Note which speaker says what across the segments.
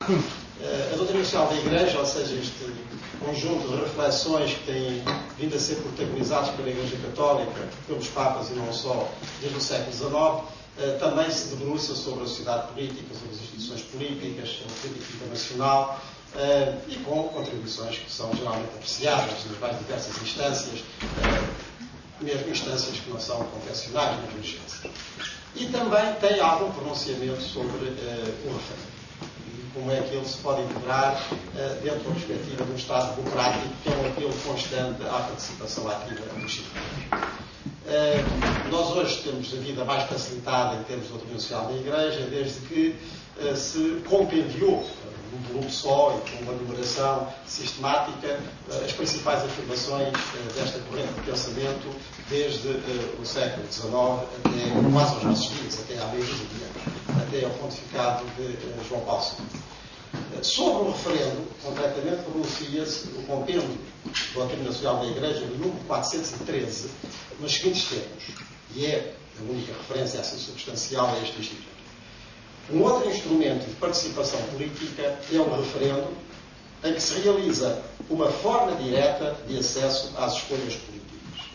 Speaker 1: A doutrina social da Igreja, ou seja, este conjunto de reflexões que têm vindo a ser protagonizados pela Igreja Católica, pelos Papas e não só, desde o século XIX, também se debruça sobre a sociedade política, sobre as instituições políticas, sobre a política internacional, e com contribuições que são geralmente apreciadas nas mais diversas instâncias, mesmo instâncias que não são confessionais nem religiosas. E também tem algum pronunciamento sobre o referendo. Como é que ele se pode integrar dentro da perspectiva de um Estado democrático, que é um apelo constante à participação ativa dos cidadãos. Nós hoje temos a vida mais facilitada em termos de doutrina social da Igreja, desde que se compendiou num volume só e com uma numeração sistemática as principais afirmações desta corrente de pensamento desde o século XIX até quase aos nossos dias, até há meio de anos, até ao pontificado de João Paulo II. Sobre o referendo, concretamente, pronuncia-se o compêndio da doutrina social da Igreja, no número 413, nos seguintes termos, e é a única referência assim substancial a este instituto. Um outro instrumento de participação política é o referendo, em que se realiza uma forma direta de acesso às escolhas políticas.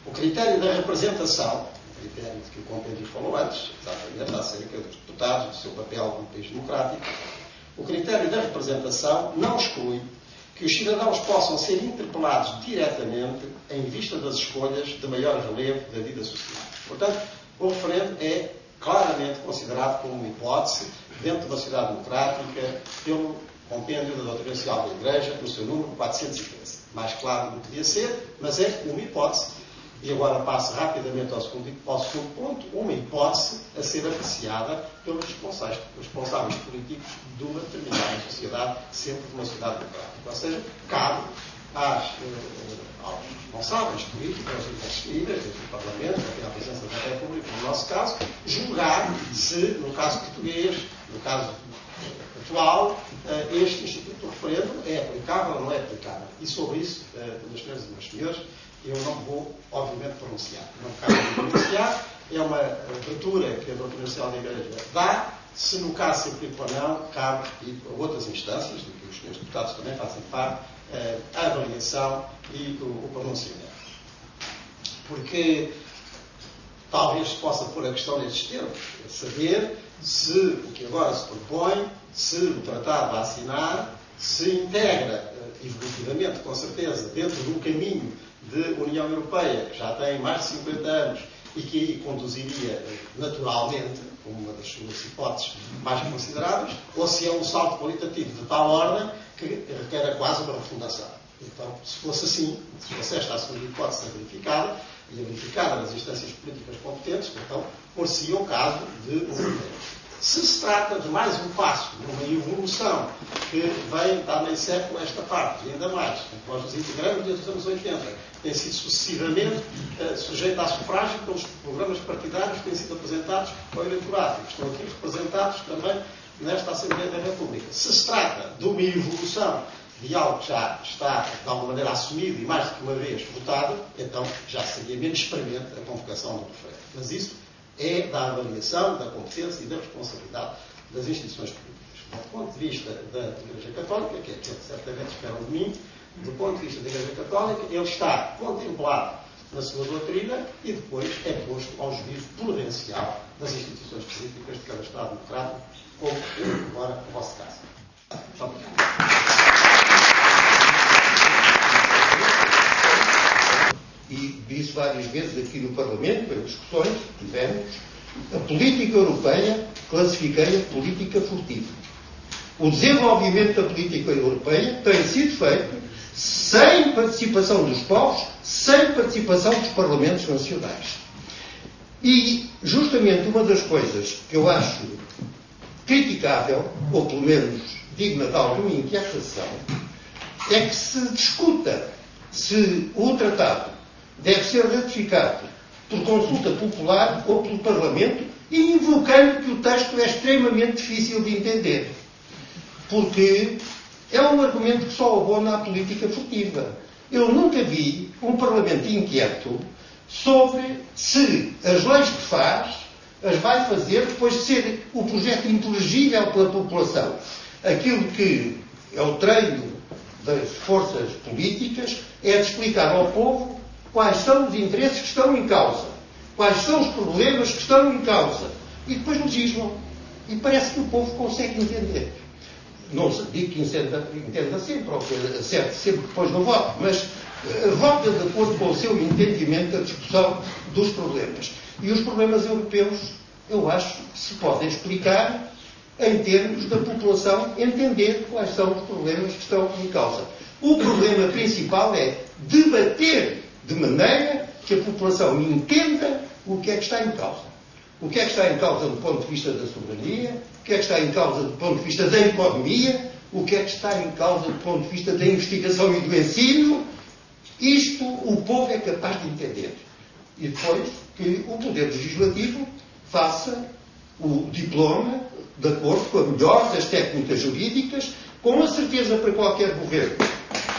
Speaker 1: O critério da representação, o critério de que o compêndio falou antes, exatamente acerca dos deputados, do seu papel no país democrático, o critério da representação não exclui que os cidadãos possam ser interpelados diretamente em vista das escolhas de maior relevo da vida social. Portanto, o referendo é claramente considerado como uma hipótese dentro da sociedade democrática pelo compêndio da doutrina social da Igreja, no seu número 413. Mais claro do que devia ser, mas é uma hipótese. E agora passo rapidamente ao segundo ponto, uma hipótese a ser apreciada pelos responsáveis políticos de uma determinada sociedade, sempre de uma sociedade democrática. Ou seja, cabe aos responsáveis políticos, aos investidores, desde o Parlamento, até à presença da República, no nosso caso, julgar se, no caso português, no caso atual, este Instituto do Referendo é aplicável ou não é aplicável. E sobre isso, meus senhores e meus senhores, eu não vou, obviamente, pronunciar. Não cabe pronunciar, é uma abertura que a doutrina social da Igreja dá. Se no caso se aplica ou não, cabe ir a outras instâncias, de que os senhores deputados também fazem parte, a avaliação e o pronunciamento. Porque talvez se possa pôr a questão nestes termos, saber se o que agora se propõe, se o tratado a assinar, se integra evolutivamente, com certeza, dentro de um caminho de União Europeia, que já tem mais de 50 anos e que aí conduziria naturalmente, como uma das suas hipóteses mais consideráveis, ou se é um salto qualitativo de tal ordem que requer quase uma refundação. Então, se fosse assim, se fosse esta a sua hipótese verificada, e verificada nas instâncias políticas competentes, então, por-se-ia o caso de um referendo. Se trata de mais um passo, numa evolução que vem há meio século a esta parte, e ainda mais, nós nos integramos desde os anos 80, tem sido sucessivamente sujeito a sufrágio pelos programas partidários que têm sido apresentados ao eleitorado, que estão aqui representados também nesta Assembleia da República. Se trata de uma evolução de algo que já está, de alguma maneira, assumido e mais do que uma vez votado, então já seria menos experimente a convocação do referendo. Mas isso é da avaliação, da competência e da responsabilidade das instituições políticas. Do ponto de vista da Igreja Católica, que é aquilo que certamente esperam de mim, do ponto de vista da Igreja Católica, ele está contemplado na sua doutrina e depois é posto ao juízo prudencial das instituições políticas de cada Estado democrático, como agora o vosso caso. Muito obrigado.
Speaker 2: E disse várias vezes aqui no Parlamento, em discussões que tivemos, a política europeia classifiquei-a política furtiva. O desenvolvimento da política europeia tem sido feito sem participação dos povos, sem participação dos parlamentos nacionais. E, justamente, uma das coisas que eu acho criticável, ou pelo menos digna de alguma inquietação, é que se discuta se o tratado deve ser ratificado por consulta popular ou pelo Parlamento, e invocando que o texto é extremamente difícil de entender. Porque é um argumento que só abona à política furtiva. Eu nunca vi um Parlamento inquieto sobre se as leis que faz as vai fazer depois de ser o projeto inteligível pela população. Aquilo que é o treino das forças políticas é de explicar ao povo quais são os interesses que estão em causa, quais são os problemas que estão em causa, e depois legislam. E parece que o povo consegue entender. Não digo que entenda sempre, ou que acerte sempre depois no voto, mas vota de acordo com o seu entendimento da discussão dos problemas. E os problemas europeus, eu acho, se podem explicar em termos da população entender quais são os problemas que estão em causa. O problema principal é debater de maneira que a população entenda o que é que está em causa. O que é que está em causa do ponto de vista da soberania, o que é que está em causa do ponto de vista da economia, o que é que está em causa do ponto de vista da investigação e do ensino. Isto o povo é capaz de entender. E depois que o Poder Legislativo faça o diploma de acordo com a melhor das técnicas jurídicas, com a certeza para qualquer governo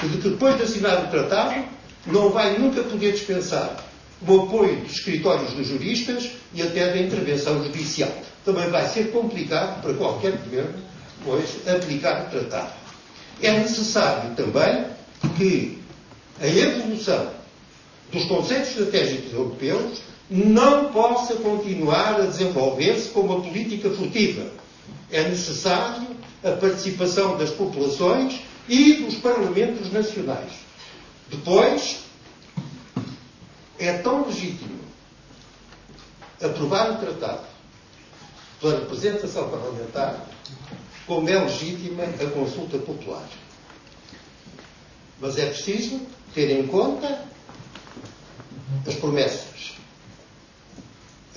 Speaker 2: de que depois de assinar o tratado não vai nunca poder dispensar o apoio dos escritórios dos juristas e até da intervenção judicial. Também vai ser complicado para qualquer governo, pois, aplicar o tratado. É necessário também que a evolução dos conceitos estratégicos europeus não possa continuar a desenvolver-se como uma política furtiva. É necessário a participação das populações e dos parlamentos nacionais. Depois, é tão legítimo aprovar o tratado pela representação parlamentar como é legítima a consulta popular. Mas é preciso ter em conta as promessas.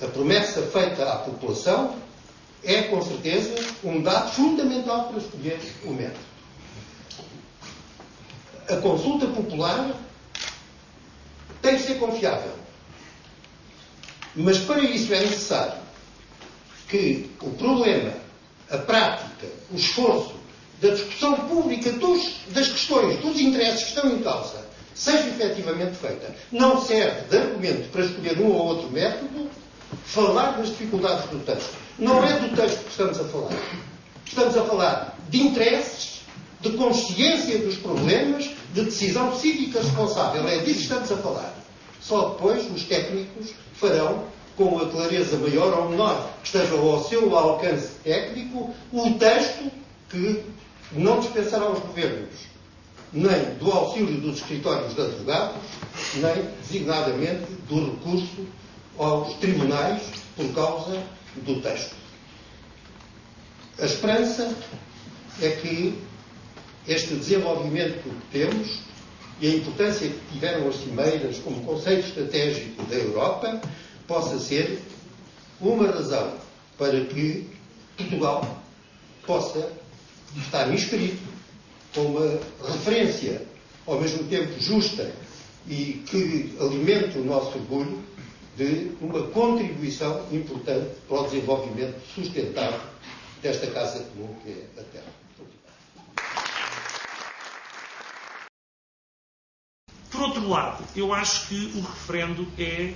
Speaker 2: A promessa feita à população é, com certeza, um dado fundamental para escolher o método. A consulta popular tem que ser confiável. Mas para isso é necessário que o problema, a prática, o esforço da discussão pública das questões, dos interesses que estão em causa, seja efetivamente feita. Não serve de argumento para escolher um ou outro método falar das dificuldades do texto. Não é do texto que estamos a falar. Estamos a falar de interesses, de consciência dos problemas, de decisão cívica responsável. É disso que estamos a falar. Só depois os técnicos farão, com a clareza maior ou menor que esteja ao seu alcance técnico, o texto que não dispensará aos governos nem do auxílio dos escritórios de advogados, nem, designadamente, do recurso aos tribunais por causa do texto. A esperança é que este desenvolvimento que temos e a importância que tiveram as cimeiras como conceito estratégico da Europa possa ser uma razão para que Portugal possa estar inscrito com uma referência ao mesmo tempo justa e que alimente o nosso orgulho de uma contribuição importante para o desenvolvimento sustentável desta casa comum que é a Terra.
Speaker 3: Por outro lado, eu acho que o referendo é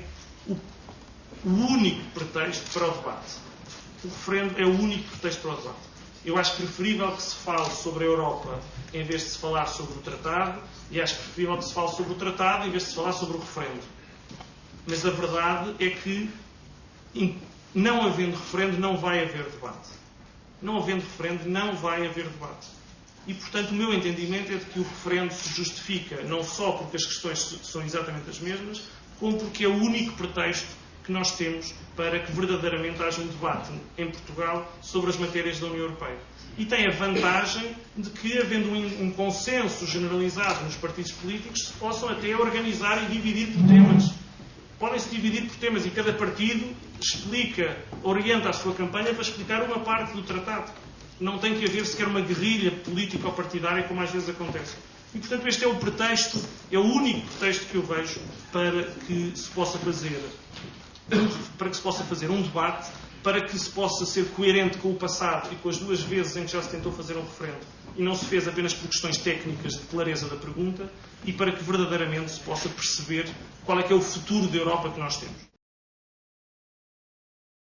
Speaker 3: o único pretexto para o debate. O referendo é o único pretexto para o debate. Eu acho preferível que se fale sobre a Europa em vez de se falar sobre o tratado, e acho preferível que se fale sobre o tratado em vez de se falar sobre o referendo. Mas a verdade é que, não havendo referendo, não vai haver debate. Não havendo referendo, não vai haver debate. E, portanto, o meu entendimento é de que o referendo se justifica não só porque as questões são exatamente as mesmas, como porque é o único pretexto que nós temos para que verdadeiramente haja um debate em Portugal sobre as matérias da União Europeia. E tem a vantagem de que, havendo um consenso generalizado nos partidos políticos, se possam até organizar e dividir por temas. Podem-se dividir por temas e cada partido orienta a sua campanha para explicar uma parte do tratado. Não tem que haver sequer uma guerrilha política ou partidária, como às vezes acontece. E, portanto, este é o pretexto, é o único pretexto que eu vejo para que se possa fazer um debate, para que se possa ser coerente com o passado e com as duas vezes em que já se tentou fazer um referendo e não se fez apenas por questões técnicas de clareza da pergunta, e para que verdadeiramente se possa perceber qual é que é o futuro da Europa que nós temos.